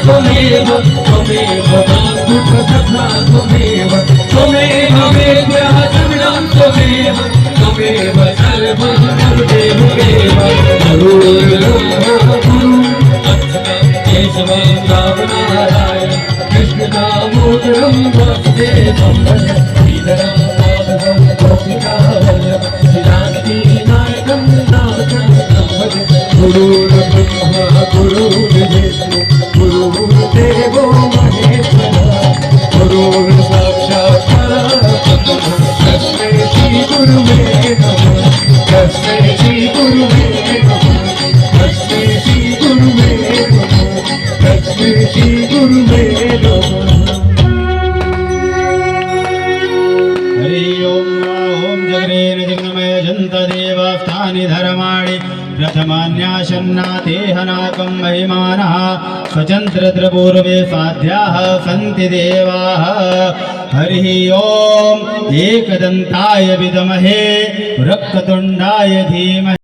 त्वमेव त्वमेव दुःखसखा त्वमेव त्वमेव वेद्यः सर्वं त्वमेव त्वमेव सर्वं सर्वदेवमेव गुरुर्ब्रह्मा केशवं रामनारायण कृष्णदामोदरं वासुदेवं श्रीधरं माधवं गोपिकावल्लभं श्रीनारायणं नामकं भजे गुरुर्ब्रह्मा गुरुर्विष्णु गुरुर्देवो महेश्वरः गुरुर्साक्षात् परब्रह्म तस्मै श्री गुरुवे नमः तस्मै श्री गुरुवे नमः तस्मै श्री गुरुवे नमः तस्मै श्री गुरुवे नमः। हरि ओम जगरेण जगन्मय जन्तदेवास्तानि धर्माणि प्रथमान्याशन्नातेहनाकं महिमानः स्वतन्त्रपूर्वे साध्याः सन्ति देवाः। हरिः ओम एकदन्ताय विद्महे वक्रतुण्डाय धीमहि।